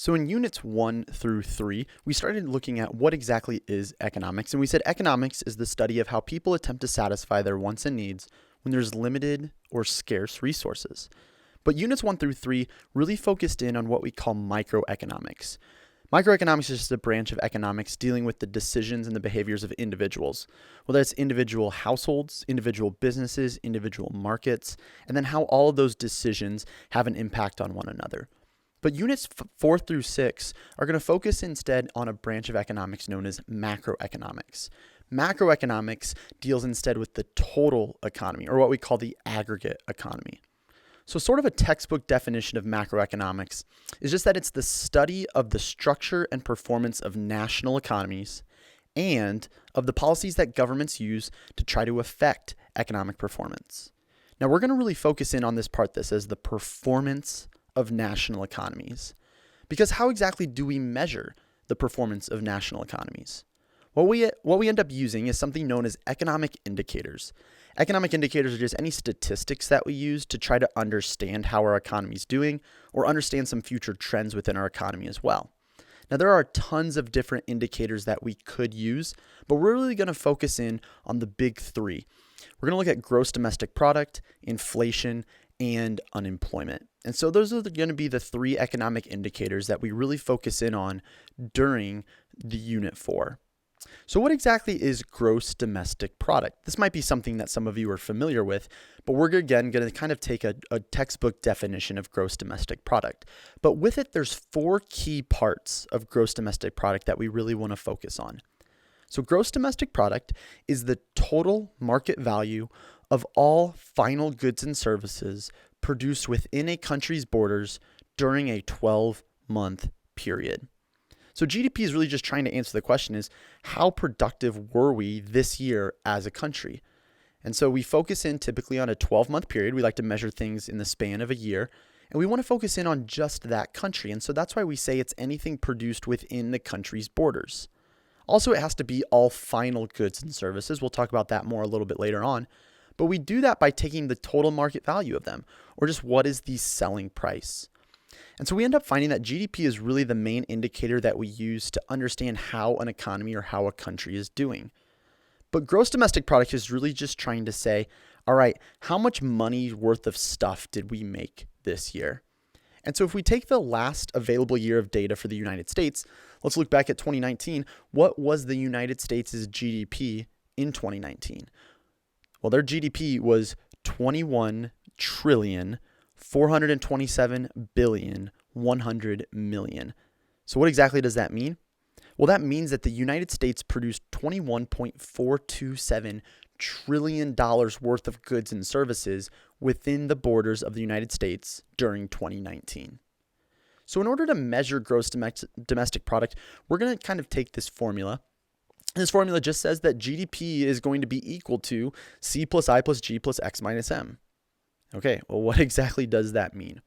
So in units 1 through 3, we started looking at what exactly is economics. And we said economics is the study of how people attempt to satisfy their wants and needs when there's limited or scarce resources. But units 1 through 3 really focused in on what we call microeconomics. Microeconomics is just a branch of economics dealing with the decisions and the behaviors of individuals, whether it's individual households, individual businesses, individual markets, and then how all of those decisions have an impact on one another. But units 4 through 6 are going to focus instead on a branch of economics known as macroeconomics. Macroeconomics deals instead with the total economy, or what we call the aggregate economy. So sort of a textbook definition of macroeconomics is just that it's the study of the structure and performance of national economies and of the policies that governments use to try to affect economic performance. Now we're going to really focus in on this part that says the performance of national economies. Because how exactly do we measure the performance of national economies? What we end up using is something known as economic indicators. Economic indicators are just any statistics that we use to try to understand how our economy is doing or understand some future trends within our economy as well. Now, there are tons of different indicators that we could use, but we're really going to focus in on the big three. We're going to look at gross domestic product, inflation, and unemployment. And so those are going to be the three economic indicators that we really focus in on during the Unit 4. So what exactly is gross domestic product? This might be something that some of you are familiar with, but we're again going to kind of take a textbook definition of gross domestic product. But with it, there's 4 key parts of gross domestic product that we really want to focus on. So gross domestic product is the total market value of all final goods and services produced within a country's borders during a 12-month period. So GDP is really just trying to answer the question is, how productive were we this year as a country? And so we focus in typically on a 12-month period. We like to measure things in the span of a year, and we want to focus in on just that country. And so that's why we say it's anything produced within the country's borders. Also, it has to be all final goods and services. We'll talk about that more a little bit later on. But we do that by taking the total market value of them, or just what is the selling price. And so we end up finding that GDP is really the main indicator that we use to understand how an economy or how a country is doing. But gross domestic product is really just trying to say, all right, how much money worth of stuff did we make this year? And so if we take the last available year of data for the United States, let's look back at 2019. What was the United States' GDP in 2019? Well, their GDP was 21 trillion 427 billion 100 million. So what exactly does that mean? Well, that means that the United States produced $21.427 trillion worth of goods and services within the borders of the United States during 2019. So in order to measure gross domestic product, we're going to kind of take this formula. This formula just says that GDP is going to be equal to C plus I plus G plus X minus M. Okay, well, what exactly does that mean?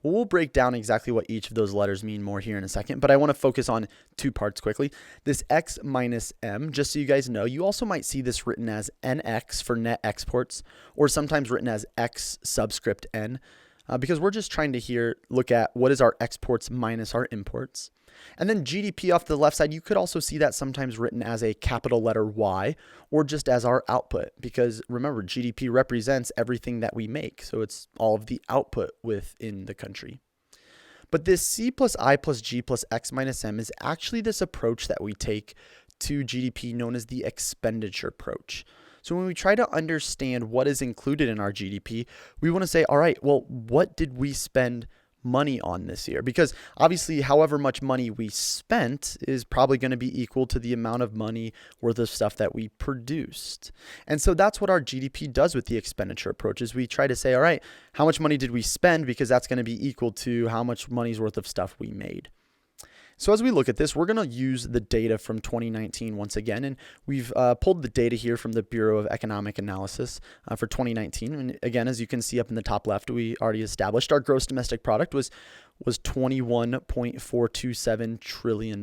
Well, we'll break down exactly what each of those letters mean more here in a second, but I want to focus on 2 parts quickly. This X minus M, just so you guys know, you also might see this written as NX for net exports, or sometimes written as X subscript N, because we're just trying to look at what is our exports minus our imports. And then GDP off the left side, you could also see that sometimes written as a capital letter Y or just as our output, because remember, GDP represents everything that we make. So it's all of the output within the country. But this C plus I plus G plus X minus M is actually this approach that we take to GDP known as the expenditure approach. So when we try to understand what is included in our GDP, we want to say, all right, well, what did we spend money on this year? Because obviously, however much money we spent is probably going to be equal to the amount of money worth of stuff that we produced. And so that's what our GDP does with the expenditure approach is we try to say, all right, how much money did we spend? Because that's going to be equal to how much money's worth of stuff we made. So as we look at this, we're going to use the data from 2019 once again, and we've pulled the data here from the Bureau of Economic Analysis for 2019. And again, as you can see up in the top left, we already established our gross domestic product was $21.427 trillion.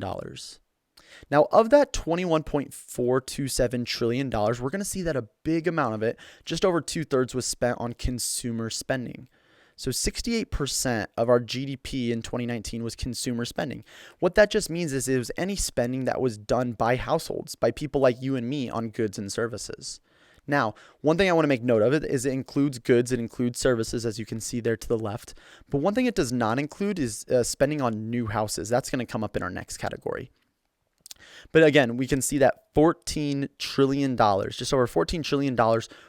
Now, of that $21.427 trillion, we're going to see that a big amount of it, just over 2/3, was spent on consumer spending. So 68% of our GDP in 2019 was consumer spending. What that just means is it was any spending that was done by households, by people like you and me on goods and services. Now, one thing I want to make note of it is it includes goods, it includes services, as you can see there to the left. But one thing it does not include is spending on new houses. That's going to come up in our next category. But again, we can see that $14 trillion, just over $14 trillion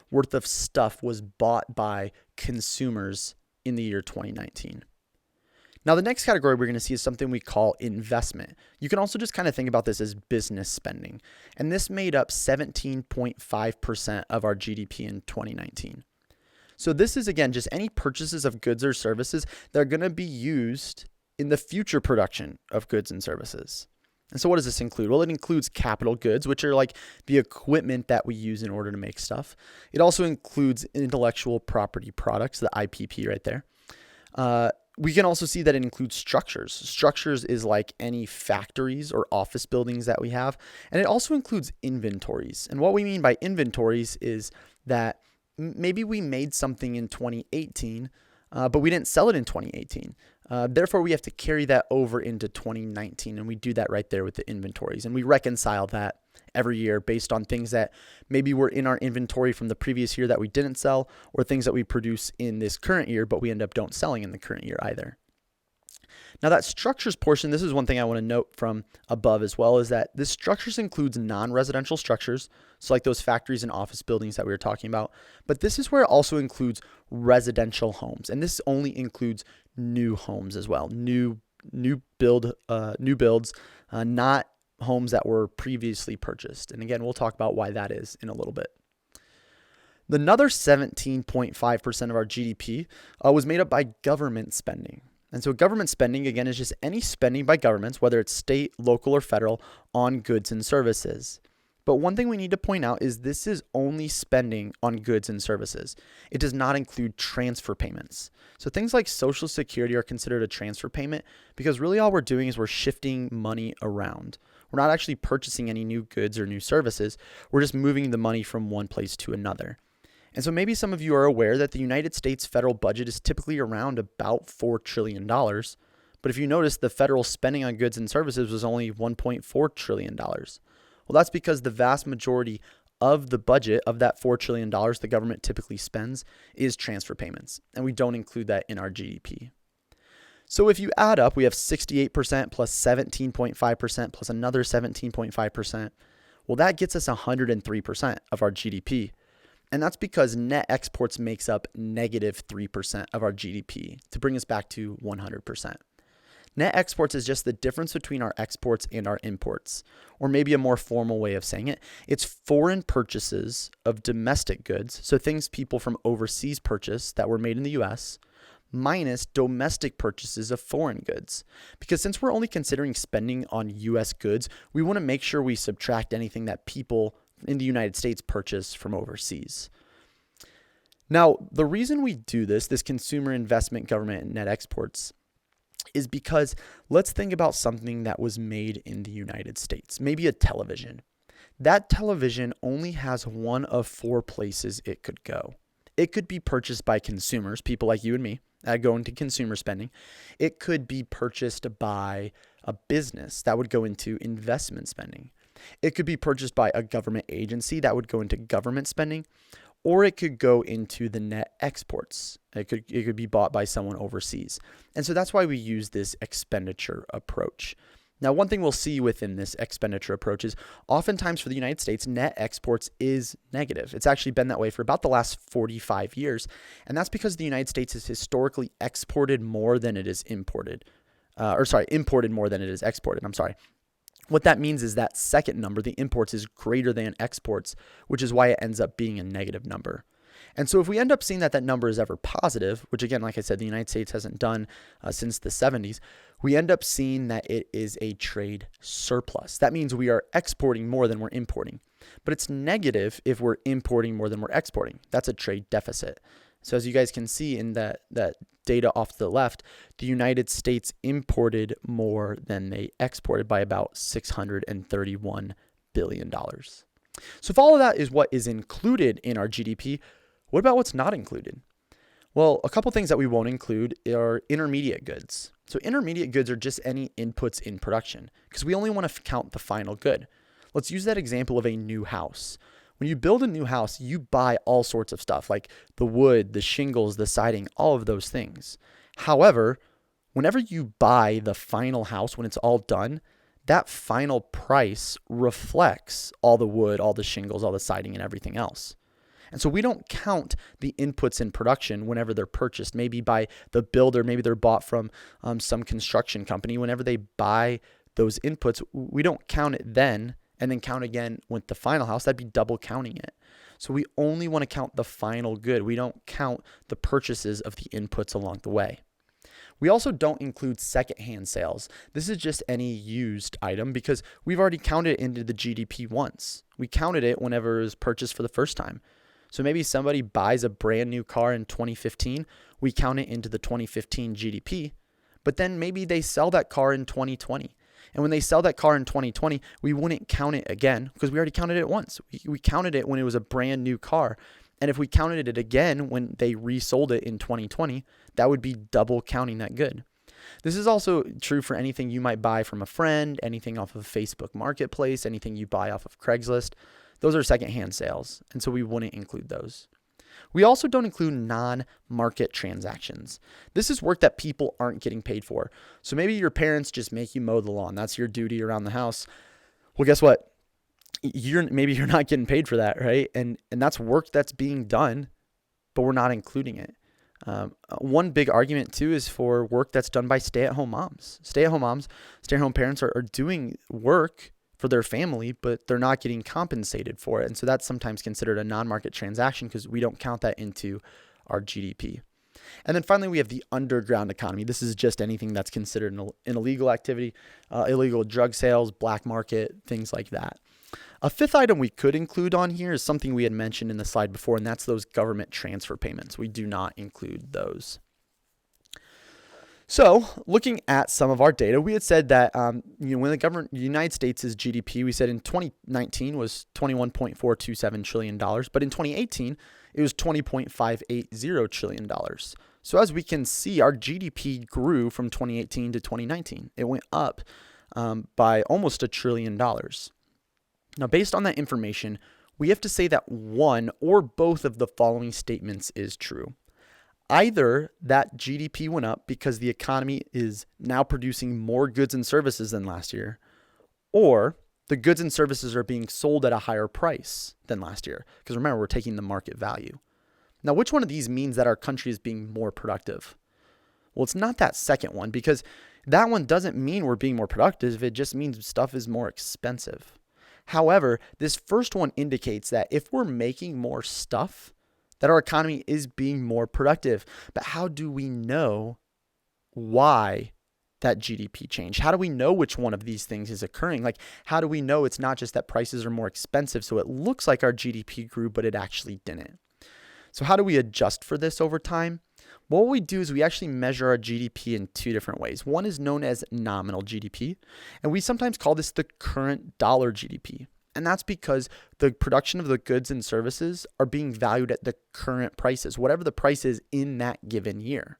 worth of stuff was bought by consumers in the year 2019. Now, the next category we're going to see is something we call investment. You can also just kind of think about this as business spending. And this made up 17.5% of our GDP in 2019. So this is, again, just any purchases of goods or services that are going to be used in the future production of goods and services. And so what does this include? Well, it includes capital goods, which are like the equipment that we use in order to make stuff. It also includes intellectual property products, the IPP right there. We can also see that it includes structures. Structures is like any factories or office buildings that we have. And it also includes inventories. And what we mean by inventories is that maybe we made something in 2018, but we didn't sell it in 2018. Therefore, we have to carry that over into 2019, and we do that right there with the inventories. And we reconcile that every year based on things that maybe were in our inventory from the previous year that we didn't sell, or things that we produce in this current year, but we end up don't selling in the current year either. Now that structures portion, this is one thing I want to note from above as well, is that this structures includes non-residential structures, so like those factories and office buildings that we were talking about. But this is where it also includes residential homes, and this only includes new homes as well, new builds, not homes that were previously purchased. And again, we'll talk about why that is in a little bit. Another 17.5% of our GDP was made up by government spending. And so government spending, again, is just any spending by governments, whether it's state, local, or federal, on goods and services. But one thing we need to point out is this is only spending on goods and services. It does not include transfer payments. So things like Social Security are considered a transfer payment because really all we're doing is we're shifting money around. We're not actually purchasing any new goods or new services. We're just moving the money from one place to another. And so maybe some of you are aware that the United States federal budget is typically around about $4 trillion. But if you notice, the federal spending on goods and services was only $1.4 trillion. Well, that's because the vast majority of the budget of that $4 trillion the government typically spends is transfer payments, and we don't include that in our GDP. So if you add up, we have 68% plus 17.5% plus another 17.5%. Well, that gets us 103% of our GDP. And that's because net exports makes up negative 3% of our GDP to bring us back to 100%. Net exports is just the difference between our exports and our imports, or maybe a more formal way of saying it. It's foreign purchases of domestic goods, so things people from overseas purchase that were made in the US, minus domestic purchases of foreign goods. Because since we're only considering spending on US goods, we want to make sure we subtract anything that people in the United States purchase from overseas. Now, the reason we do this consumer investment, government, and net exports, is because let's think about something that was made in the United States, maybe a television. That television only has one of four places it could go. It could be purchased by consumers, people like you and me, that go into consumer spending. It could be purchased by a business that would go into investment spending. It could be purchased by a government agency that would go into government spending, or it could go into the net exports. It could be bought by someone overseas. And so that's why we use this expenditure approach. Now, one thing we'll see within this expenditure approach is oftentimes for the United States, net exports is negative. It's actually been that way for about the last 45 years. And that's because the United States has historically exported more than it is imported. Imported more than it is exported. What that means is that second number, the imports, is greater than exports, which is why it ends up being a negative number. And so if we end up seeing that number is ever positive, which again, like I said, the United States hasn't done since the 70s, we end up seeing that it is a trade surplus. That means we are exporting more than we're importing. But it's negative if we're importing more than we're exporting. That's a trade deficit. So as you guys can see in that data off to the left, the United States imported more than they exported by about $631 billion. So if all of that is what is included in our GDP, what about what's not included? Well, a couple things that we won't include are intermediate goods. So intermediate goods are just any inputs in production because we only want to count the final good. Let's use that example of a new house. When you build a new house, you buy all sorts of stuff like the wood, the shingles, the siding, all of those things. However, whenever you buy the final house, when it's all done, that final price reflects all the wood, all the shingles, all the siding, and everything else. And so we don't count the inputs in production whenever they're purchased, maybe by the builder, maybe they're bought from some construction company. Whenever they buy those inputs, we don't count it then and then count again with the final house. That'd be double counting it. So we only want to count the final good. We don't count the purchases of the inputs along the way. We also don't include secondhand sales. This is just any used item because we've already counted it into the GDP once. We counted it whenever it was purchased for the first time. So maybe somebody buys a brand new car in 2015, we count it into the 2015 GDP, but then maybe they sell that car in 2020. And when they sell that car in 2020, we wouldn't count it again because we already counted it once. We counted it when it was a brand new car. And if we counted it again when they resold it in 2020, that would be double counting that good. This is also true for anything you might buy from a friend, anything off of Facebook Marketplace, anything you buy off of Craigslist. Those are secondhand sales, and so we wouldn't include those. We also don't include non-market transactions. This is work that people aren't getting paid for. So maybe your parents just make you mow the lawn. That's your duty around the house. Well, guess what? Maybe you're not getting paid for that, right? And that's work that's being done, but we're not including it. One big argument too is for work that's done by stay-at-home moms. Stay-at-home parents are doing work for their family, but they're not getting compensated for it. And so that's sometimes considered a non-market transaction because we don't count that into our GDP. And then finally, we have the underground economy. This is just anything that's considered an illegal activity, illegal drug sales, black market, things like that. A fifth item we could include on here is something we had mentioned in the slide before, and that's those government transfer payments. We do not include those. So looking at some of our data, we had said that when the United States' GDP, we said in 2019 was $21.427 trillion, but in 2018, it was $20.580 trillion. So as we can see, our GDP grew from 2018 to 2019. It went up by almost $1 trillion. Now, based on that information, we have to say that one or both of the following statements is true. Either that GDP went up because the economy is now producing more goods and services than last year, or the goods and services are being sold at a higher price than last year. Because remember, we're taking the market value. Now, which one of these means that our country is being more productive? Well, it's not that second one because that one doesn't mean we're being more productive. It just means stuff is more expensive. However, this first one indicates that if we're making more stuff, that our economy is being more productive. But how do we know why that GDP changed? How do we know which one of these things is occurring? Like, how do we know it's not just that prices are more expensive, so it looks like our GDP grew, but it actually didn't? So how do we adjust for this over time? Well, what we do is we actually measure our GDP in two different ways. One is known as nominal GDP, and we sometimes call this the current dollar GDP. And that's because the production of the goods and services are being valued at the current prices, whatever the price is in that given year.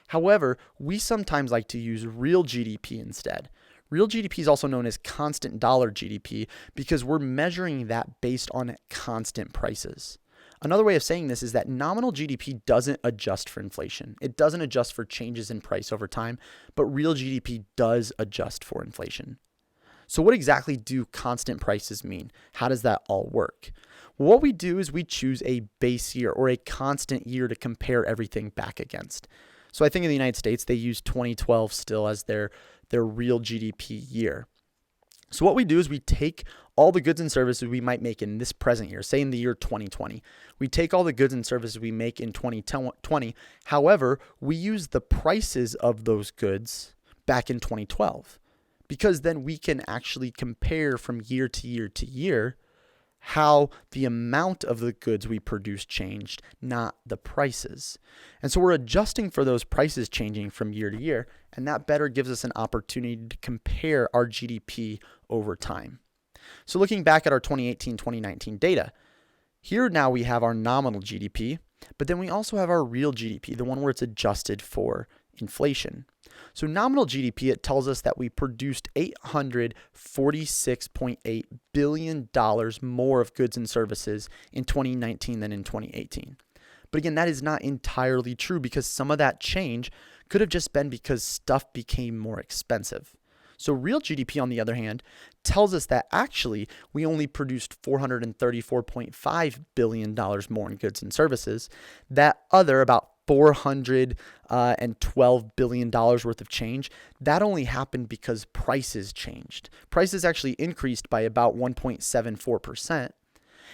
However, we sometimes like to use real GDP instead. Real GDP is also known as constant dollar GDP because we're measuring that based on constant prices. Another way of saying this is that nominal GDP doesn't adjust for inflation. It doesn't adjust for changes in price over time, but real GDP does adjust for inflation. So what exactly do constant prices mean? How does that all work? Well, what we do is we choose a base year or a constant year to compare everything back against. So I think in the United States, they use 2012 still as their real GDP year. So what we do is we take all the goods and services we might make in this present year, say in the year 2020. We take all the goods and services we make in 2020. However, we use the prices of those goods back in 2012. Because then we can actually compare from year to year to year how the amount of the goods we produce changed, not the prices. And so we're adjusting for those prices changing from year to year, and that better gives us an opportunity to compare our GDP over time. So looking back at our 2018-2019 data, here now we have our nominal GDP, But then we also have our real GDP, the one where it's adjusted for inflation. So nominal GDP, it tells us that we produced $846.8 billion more of goods and services in 2019 than in 2018. But again, that is not entirely true because some of that change could have just been because stuff became more expensive. So real GDP, on the other hand, tells us that actually we only produced $434.5 billion more in goods and services. That other about $412 billion worth of change, that only happened because prices changed. Prices actually increased by about 1.74%.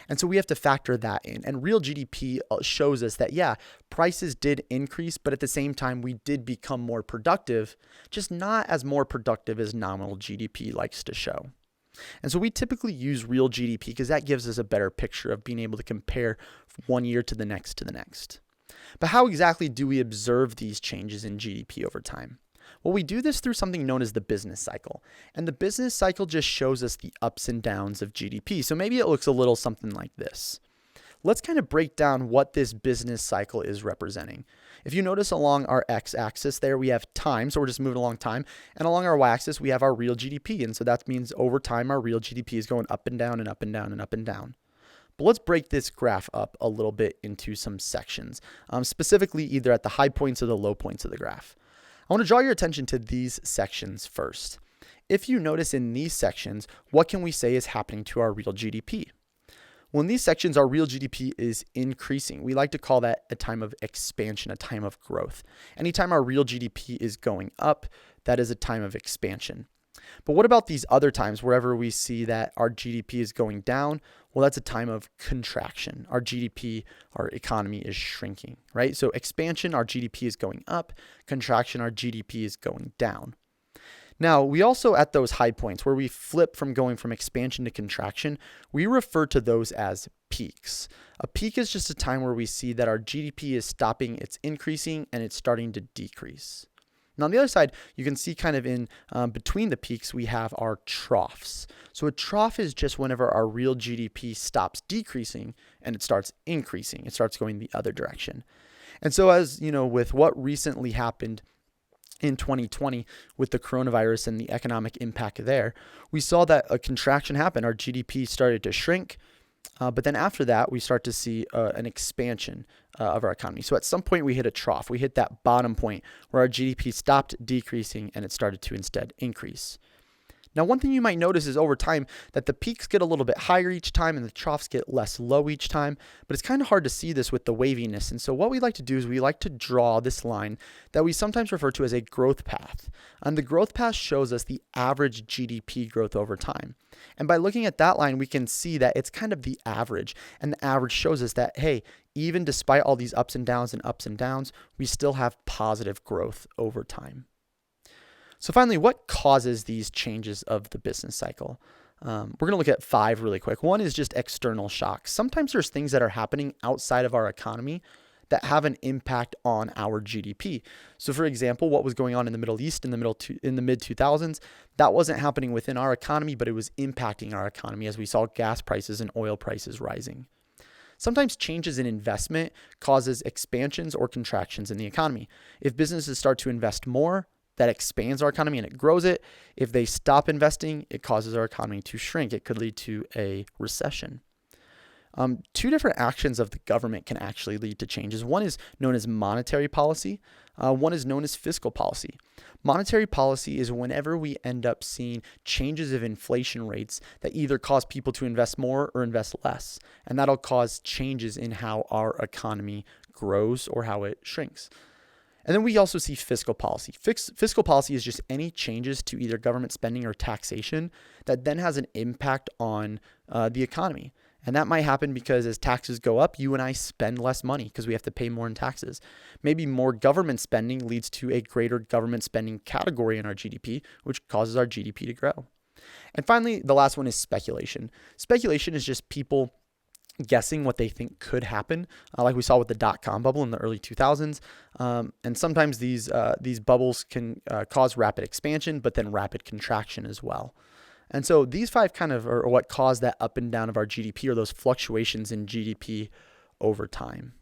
And so we have to factor that in. And real GDP shows us that, yeah, prices did increase, but at the same time, we did become more productive, just not as more productive as nominal GDP likes to show. And so we typically use real GDP because that gives us a better picture of being able to compare one year to the next to the next. But how exactly do we observe these changes in GDP over time? Well, we do this through something known as the business cycle. And the business cycle just shows us the ups and downs of GDP. So maybe it looks a little something like this. Let's kind of break down what this business cycle is representing. If you notice along our x-axis there, we have time, so we're just moving along time. And along our y-axis, we have our real GDP. And so that means over time, our real GDP is going up and down and up and down and up and down. But let's break this graph up a little bit into some sections, specifically either at the high points or the low points of the graph. I want to draw your attention to these sections first. If you notice in these sections, what can we say is happening to our real GDP? Well, in these sections, our real GDP is increasing. We like to call that a time of expansion, a time of growth. Anytime our real GDP is going up, that is a time of expansion. But what about these other times, wherever we see that our GDP is going down? Well, that's a time of contraction. Our GDP, our economy is shrinking, right? So expansion, our GDP is going up. Contraction, our GDP is going down. Now, we also, at those high points where we flip from going from expansion to contraction, we refer to those as peaks. A peak is just a time where we see that our GDP is stopping its increasing and it's starting to decrease. And on the other side, you can see kind of in between the peaks, we have our troughs. So a trough is just whenever our real GDP stops decreasing and it starts increasing. It starts going the other direction. And so as you know, with what recently happened in 2020 with the coronavirus and the economic impact there, we saw that a contraction happen. Our GDP started to shrink. But then after that, we start to see an expansion of our economy. So at some point, we hit a trough. We hit that bottom point where our GDP stopped decreasing and it started to instead increase. Now, one thing you might notice is over time that the peaks get a little bit higher each time and the troughs get less low each time, but it's kind of hard to see this with the waviness. And so what we like to do is we like to draw this line that we sometimes refer to as a growth path. And the growth path shows us the average GDP growth over time. And by looking at that line, we can see that it's kind of the average. And the average shows us that, hey, even despite all these ups and downs, we still have positive growth over time. So finally, what causes these changes of the business cycle? We're going to look at 5 really quick. One is just external shocks. Sometimes there's things that are happening outside of our economy that have an impact on our GDP. So for example, what was going on in the Middle East in the mid 2000s, that wasn't happening within our economy, but it was impacting our economy as we saw gas prices and oil prices rising. Sometimes changes in investment causes expansions or contractions in the economy. If businesses start to invest more, that expands our economy and it grows it. If they stop investing, it causes our economy to shrink. It could lead to a recession. 2 different actions of the government can actually lead to changes. One is known as monetary policy. One is known as fiscal policy. Monetary policy is whenever we end up seeing changes of inflation rates that either cause people to invest more or invest less. And that'll cause changes in how our economy grows or how it shrinks. And then we also see fiscal policy. Fiscal policy is just any changes to either government spending or taxation that then has an impact on the economy. And that might happen because as taxes go up, you and I spend less money because we have to pay more in taxes. Maybe more government spending leads to a greater government spending category in our GDP, which causes our GDP to grow. And finally, the last one is speculation. Speculation is just people guessing what they think could happen, like we saw with the dot-com bubble in the early 2000s. And sometimes these bubbles can cause rapid expansion, but then rapid contraction as well. And so these 5 kind of are what cause that up and down of our GDP or those fluctuations in GDP over time.